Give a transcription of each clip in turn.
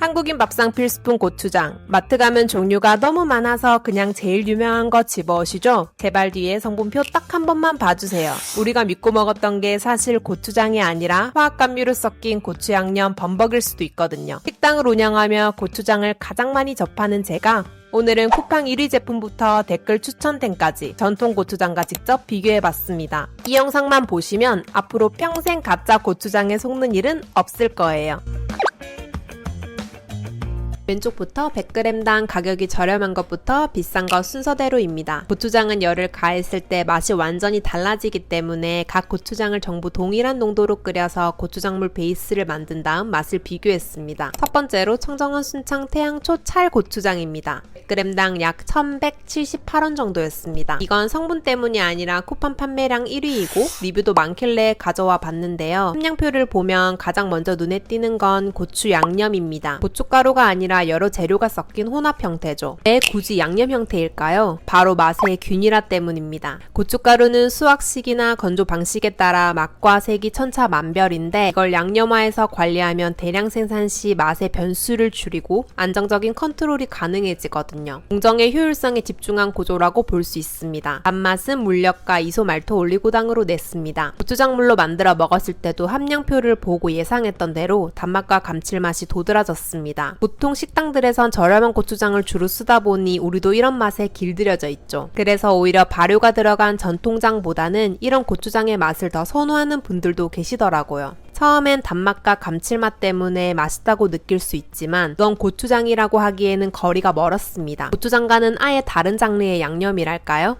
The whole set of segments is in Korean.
한국인 밥상 필수품 고추장. 마트 가면 종류가 너무 많아서 그냥 제일 유명한 거 집어오시죠? 개발 뒤에 성분표 딱 한 번만 봐주세요. 우리가 믿고 먹었던 게 사실 고추장이 아니라 화학감유를 섞인 고추 양념 범벅일 수도 있거든요. 식당을 운영하며 고추장을 가장 많이 접하는 제가 오늘은 쿠팡 1위 제품부터 댓글 추천템까지 전통 고추장과 직접 비교해봤습니다. 이 영상만 보시면 앞으로 평생 가짜 고추장에 속는 일은 없을 거예요. 왼쪽부터 100g당 가격이 저렴한 것부터 비싼 것 순서대로입니다. 고추장은 열을 가했을 때 맛이 완전히 달라지기 때문에 각 고추장을 전부 동일한 농도로 끓여서 고추장물 베이스를 만든 다음 맛을 비교했습니다. 첫 번째로 청정원 순창 태양초 찰 고추장입니다. 100g당 약 1178원 정도였습니다. 이건 성분 때문이 아니라 쿠팡 판매량 1위이고 리뷰도 많길래 가져와 봤는데요. 함량표를 보면 가장 먼저 눈에 띄는 건 고추 양념입니다. 고춧가루가 아니라 여러 재료가 섞인 혼합 형태죠. 왜 굳이 양념 형태일까요? 바로 맛의 균일화 때문입니다. 고춧가루는 수확식이나 건조 방식에 따라 맛과 색이 천차만별인데 이걸 양념화해서 관리하면 대량 생산 시 맛의 변수를 줄이고 안정적인 컨트롤이 가능해지거든요. 공정의 효율성에 집중한 구조라고 볼 수 있습니다. 단맛은 물엿과 이소 말토 올리고당으로 냈습니다. 고추장물로 만들어 먹었을 때도 함량표를 보고 예상했던 대로 단맛과 감칠맛이 도드라졌습니다. 보통 식당들에선 저렴한 고추장을 주로 쓰다 보니 우리도 이런 맛에 길들여져 있죠. 그래서 오히려 발효가 들어간 전통장보다는 이런 고추장의 맛을 더 선호하는 분들도 계시더라고요. 처음엔 단맛과 감칠맛 때문에 맛있다고 느낄 수 있지만 그건 고추장이라고 하기에는 거리가 멀었습니다. 고추장과는 아예 다른 장르의 양념이랄까요?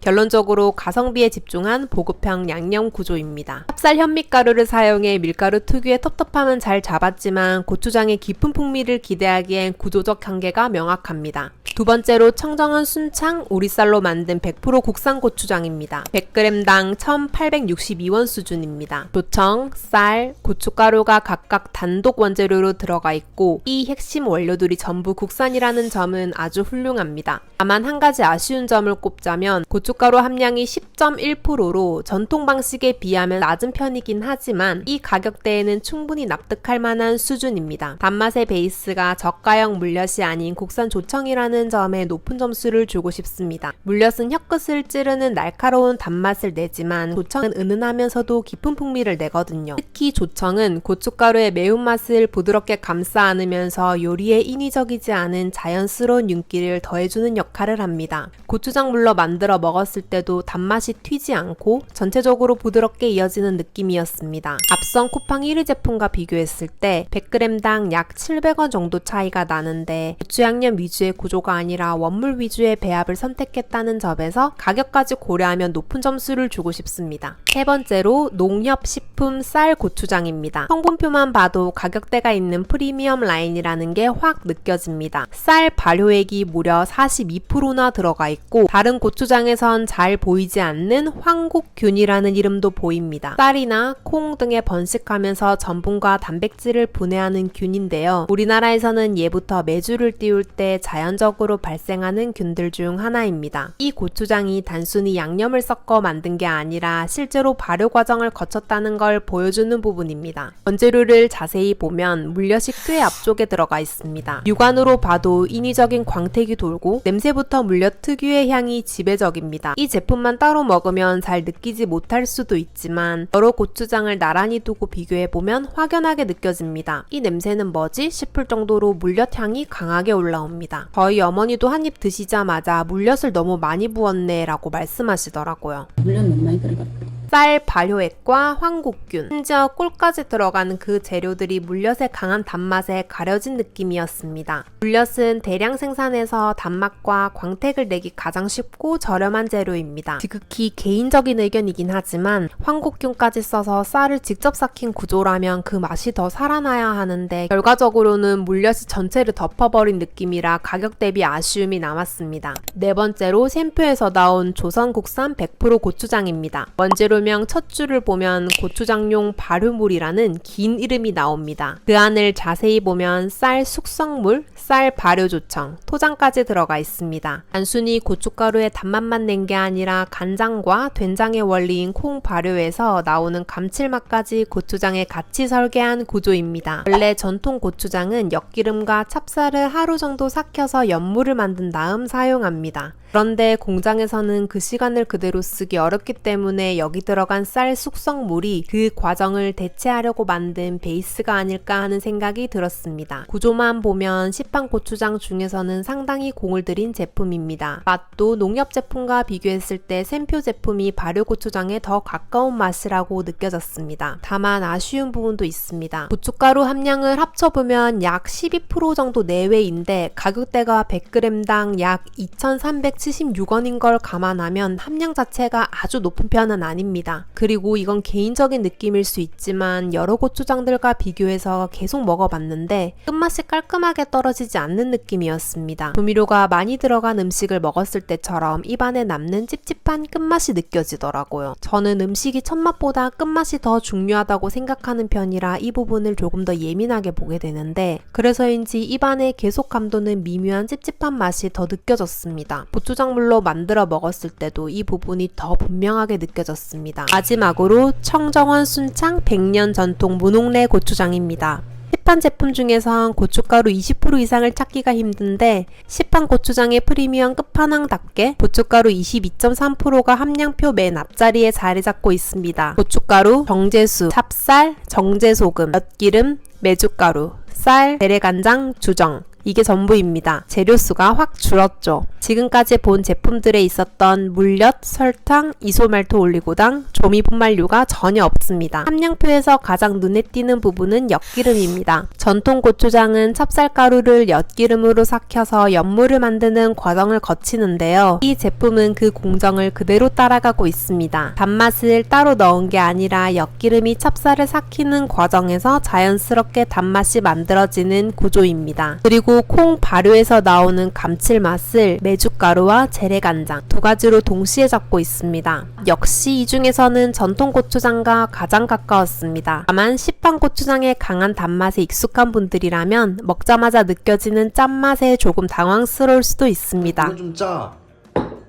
결론적으로 가성비에 집중한 보급형 양념 구조입니다. 찹쌀 현미가루를 사용해 밀가루 특유의 텁텁함은 잘 잡았지만 고추장의 깊은 풍미를 기대하기엔 구조적 한계가 명확합니다. 두 번째로 청정원 순창 우리쌀로 만든 100% 국산 고추장입니다. 100g당 1862원 수준입니다. 조청, 쌀, 고춧가루가 각각 단독 원재료로 들어가 있고 이 핵심 원료들이 전부 국산이라는 점은 아주 훌륭합니다. 다만 한 가지 아쉬운 점을 꼽자면 고춧가루 함량이 10.1%로 전통 방식에 비하면 낮은 편이긴 하지만 이 가격대에는 충분히 납득할 만한 수준입니다. 단맛의 베이스가 저가형 물엿이 아닌 국산 조청이라는 점에 높은 점수를 주고 싶습니다. 물엿은 혀끝을 찌르는 날카로운 단맛을 내지만 조청은 은은하면서도 깊은 풍미를 내거든요. 특히 조청은 고춧가루의 매운맛을 부드럽게 감싸 안으면서 요리에 인위적이지 않은 자연스러운 윤기를 더해주는 역할을 합니다. 고추장물로 만들어 먹었을 때도 단맛이 튀지 않고 전체적으로 부드럽게 이어지는 느낌이었습니다. 앞선 쿠팡 1위 제품과 비교했을 때 100g당 약 700원 정도 차이가 나는데 고추 양념 위주의 구조가 아니라 원물 위주의 배합을 선택했다는 점에서 가격까지 고려하면 높은 점수를 주고 싶습니다. 세 번째로 농협식품 쌀 고추장입니다. 성분표만 봐도 가격대가 있는 프리미엄 라인이라는 게 확 느껴집니다. 쌀 발효액이 무려 42%나 들어가 있고 다른 고추장에선 잘 보이지 않는 황국균이라는 이름도 보입니다. 쌀이나 콩 등에 번식하면서 전분과 단백질을 분해하는 균인데요. 우리나라에서는 예부터 메주를 띄울 때 자연적으로 발생하는 균들 중 하나입니다. 이 고추장이 단순히 양념을 섞어 만든 게 아니라 실제로 발효 과정을 거쳤다는 걸 보여주는 부분입니다. 원재료를 자세히 보면 물엿이 꽤 앞쪽에 들어가 있습니다. 육안으로 봐도 인위적인 광택이 돌고 냄새부터 물엿 특유의 향이 지배적입니다. 이 제품만 따로 먹으면 잘 느끼지 못할 수도 있지만 여러 고추장을 나란히 두고 비교해보면 확연하게 느껴집니다. 이 냄새는 뭐지? 싶을 정도로 물엿 향이 강하게 올라옵니다. 저희 어머니도 한 입 드시자마자 물엿을 너무 많이 부었네 라고 말씀하시더라고요. 물엿 너무 많이 들어갔다. 쌀 발효액과 황국균, 심지어 꿀까지 들어가는 그 재료들이 물엿의 강한 단맛에 가려진 느낌이었습니다. 물엿은 대량 생산해서 단맛과 광택을 내기 가장 쉽고 저렴한 재료입니다. 지극히 개인적인 의견이긴 하지만 황국균까지 써서 쌀을 직접 삭힌 구조라면 그 맛이 더 살아나야 하는데 결과적으로는 물엿이 전체를 덮어버린 느낌이라 가격 대비 아쉬움이 남았습니다. 네 번째로 샘표에서 나온 조선 국산 100% 고추장입니다. 원재료 발효명 첫 줄을 보면 고추장용 발효물이라는 긴 이름이 나옵니다. 그 안을 자세히 보면 쌀 숙성물, 쌀 발효조청, 토장까지 들어가 있습니다. 단순히 고춧가루의 단맛만 낸 게 아니라 간장과 된장의 원리인 콩 발효에서 나오는 감칠맛까지 고추장에 같이 설계한 구조입니다. 원래 전통 고추장은 엿기름과 찹쌀을 하루 정도 삭혀서 연물을 만든 다음 사용합니다. 그런데 공장에서는 그 시간을 그대로 쓰기 어렵기 때문에 여기 들어간 쌀 숙성물이 그 과정을 대체하려고 만든 베이스가 아닐까 하는 생각이 들었습니다. 구조만 보면 시판 고추장 중에서는 상당히 공을 들인 제품입니다. 맛도 농협 제품과 비교했을 때 샘표 제품이 발효 고추장에 더 가까운 맛이라고 느껴졌습니다. 다만 아쉬운 부분도 있습니다. 고춧가루 함량을 합쳐보면 약 12% 정도 내외인데 가격대가 100g당 약 2,376원인 걸 감안하면 함량 자체가 아주 높은 편은 아닙니다. 그리고 이건 개인적인 느낌일 수 있지만 여러 고추장들과 비교해서 계속 먹어봤는데 끝맛이 깔끔하게 떨어지지 않는 느낌이었습니다. 조미료가 많이 들어간 음식을 먹었을 때처럼 입안에 남는 찝찝한 끝맛이 느껴지더라고요. 저는 음식이 첫맛보다 끝맛이 더 중요하다고 생각하는 편이라 이 부분을 조금 더 예민하게 보게 되는데 그래서인지 입안에 계속 감도는 미묘한 찝찝한 맛이 더 느껴졌습니다. 고추장물로 만들어 먹었을 때도 이 부분이 더 분명하게 느껴졌습니다. 마지막으로 청정원 순창 100년 전통 무농래 고추장입니다. 시판 제품 중에선 고춧가루 20% 이상을 찾기가 힘든데 시판 고추장의 프리미엄 끝판왕답게 고춧가루 22.3%가 함량표 맨 앞자리에 자리 잡고 있습니다. 고춧가루, 정제수, 찹쌀, 정제소금, 엿기름, 메주가루, 쌀, 재래간장, 주정 이게 전부입니다. 재료수가 확 줄었죠. 지금까지 본 제품들에 있었던 물엿, 설탕, 이소말토 올리고당, 조미 분말류가 전혀 없습니다. 함량표에서 가장 눈에 띄는 부분은 엿기름입니다. 전통 고추장은 찹쌀가루를 엿기름으로 삭혀서 연물을 만드는 과정을 거치는데요. 이 제품은 그 공정을 그대로 따라가고 있습니다. 단맛을 따로 넣은 게 아니라 엿기름이 찹쌀을 삭히는 과정에서 자연스럽게 단맛이 만들어지는 구조입니다. 그리고 콩 발효에서 나오는 감칠맛을 메주가루와 재래간장 두 가지로 동시에 잡고 있습니다. 역시 이 중에서는 전통 고추장과 가장 가까웠습니다. 다만 시판 고추장의 강한 단맛에 익숙한 분들이라면 먹자마자 느껴지는 짠맛에 조금 당황스러울 수도 있습니다. 이거 좀 짜.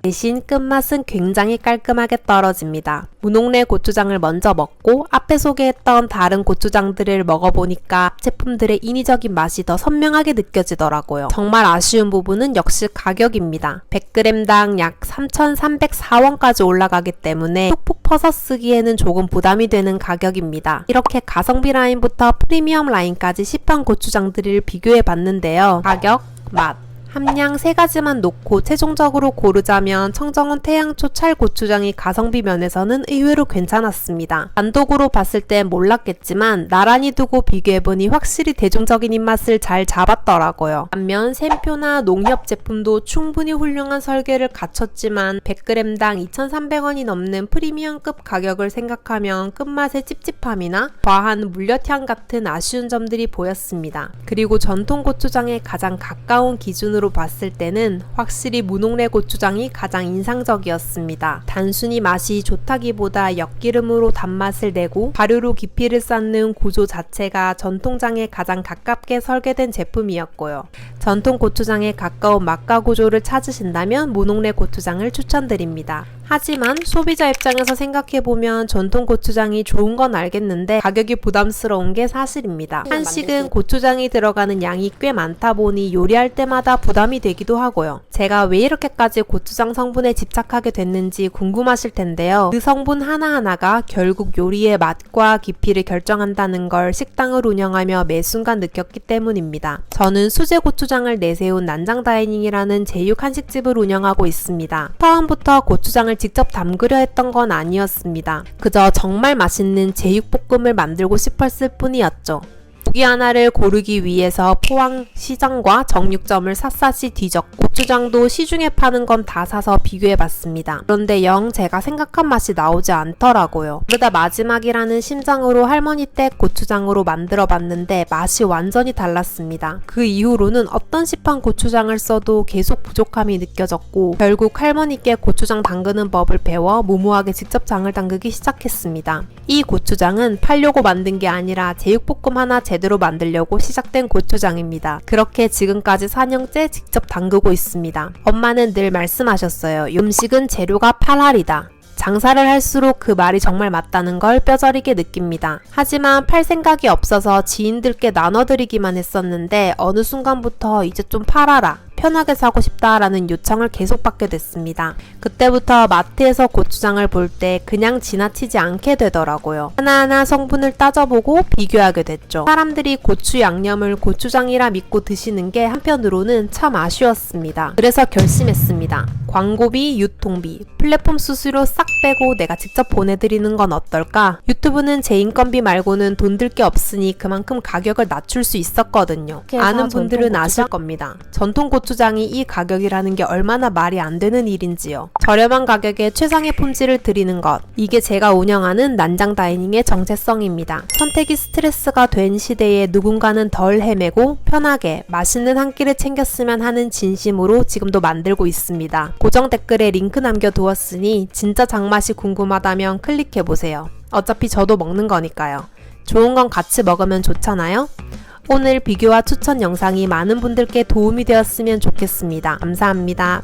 대신 끝맛은 굉장히 깔끔하게 떨어집니다. 무농래 고추장을 먼저 먹고 앞에 소개했던 다른 고추장들을 먹어보니까 제품들의 인위적인 맛이 더 선명하게 느껴지더라고요. 정말 아쉬운 부분은 역시 가격입니다. 100g당 약 3,304원까지 올라가기 때문에 톡톡 퍼서 쓰기에는 조금 부담이 되는 가격입니다. 이렇게 가성비 라인부터 프리미엄 라인까지 시판 고추장들을 비교해 봤는데요. 가격, 맛, 함량 세 가지만 놓고 최종적으로 고르자면 청정원 태양초 찰고추장이 가성비 면에서는 의외로 괜찮았습니다. 단독으로 봤을 땐 몰랐겠지만 나란히 두고 비교해보니 확실히 대중적인 입맛을 잘 잡았더라고요. 반면 샘표나 농협 제품도 충분히 훌륭한 설계를 갖췄지만 100g당 2,300원이 넘는 프리미엄급 가격을 생각하면 끝맛의 찝찝함이나 과한 물엿향 같은 아쉬운 점들이 보였습니다. 그리고 전통 고추장에 가장 가까운 기준으로 봤을 때는 확실히 무농래 고추장이 가장 인상적이었습니다. 단순히 맛이 좋다기보다 엿기름으로 단맛을 내고 발효로 깊이를 쌓는 구조 자체가 전통장에 가장 가깝게 설계된 제품이었고요. 전통 고추장에 가까운 맛과 구조를 찾으신다면 무농래 고추장을 추천드립니다. 하지만 소비자 입장에서 생각해보면 전통 고추장이 좋은 건 알겠는데 가격이 부담스러운 게 사실입니다. 한식은 고추장이 들어가는 양이 꽤 많다 보니 요리할 때마다 부담이 되기도 하고요. 제가 왜 이렇게까지 고추장 성분에 집착하게 됐는지 궁금하실 텐데요. 그 성분 하나하나가 결국 요리의 맛과 깊이를 결정한다는 걸 식당을 운영하며 매 순간 느꼈기 때문입니다. 저는 수제 고추장을 내세운 난장다이닝이라는 제육 한식집을 운영하고 있습니다. 처음부터 고추장을 직접 담그려 했던 건 아니었습니다. 그저 정말 맛있는 제육볶음을 만들고 싶었을 뿐이었죠. 고기 하나를 고르기 위해서 포항 시장과 정육점을 샅샅이 뒤졌고 고추장도 시중에 파는 건 다 사서 비교해봤습니다. 그런데 영 제가 생각한 맛이 나오지 않더라고요. 그러다 마지막이라는 심장으로 할머니 댁 고추장으로 만들어봤는데 맛이 완전히 달랐습니다. 그 이후로는 어떤 어떤 시판 고추장을 써도 계속 부족함이 느껴졌고 결국 할머니께 고추장 담그는 법을 배워 무모하게 직접 장을 담그기 시작했습니다. 이 고추장은 팔려고 만든 게 아니라 제육볶음 하나 제대로 만들려고 시작된 고추장입니다. 그렇게 지금까지 4년째 직접 담그고 있습니다. 엄마는 늘 말씀하셨어요. 음식은 재료가 8알이다. 장사를 할수록 그 말이 정말 맞다는 걸 뼈저리게 느낍니다. 하지만 팔 생각이 없어서 지인들께 나눠드리기만 했었는데 어느 순간부터 이제 좀 팔아라, 편하게 사고 싶다라는 요청을 계속 받게 됐습니다. 그때부터 마트에서 고추장을 볼 때 그냥 지나치지 않게 되더라고요. 하나하나 성분을 따져보고 비교하게 됐죠. 사람들이 고추 양념을 고추장이라 믿고 드시는 게 한편으로는 참 아쉬웠습니다. 그래서 결심했습니다. 광고비, 유통비, 플랫폼 수수료 싹 빼고 내가 직접 보내드리는 건 어떨까? 유튜브는 제 인건비 말고는 돈 들 게 없으니 그만큼 가격을 낮출 수 있었거든요. 아는 분들은 아실 겁니다. 전통 고추장이 이 가격이라는 게 얼마나 말이 안 되는 일인지요. 저렴한 가격에 최상의 품질을 드리는 것. 이게 제가 운영하는 난장 다이닝의 정체성입니다. 선택이 스트레스가 된 시대에 누군가는 덜 헤매고 편하게 맛있는 한 끼를 챙겼으면 하는 진심으로 지금도 만들고 있습니다. 고정 댓글에 링크 남겨두었으니 진짜 장맛이 궁금하다면 클릭해보세요. 어차피 저도 먹는 거니까요. 좋은 건 같이 먹으면 좋잖아요? 오늘 비교와 추천 영상이 많은 분들께 도움이 되었으면 좋겠습니다. 감사합니다.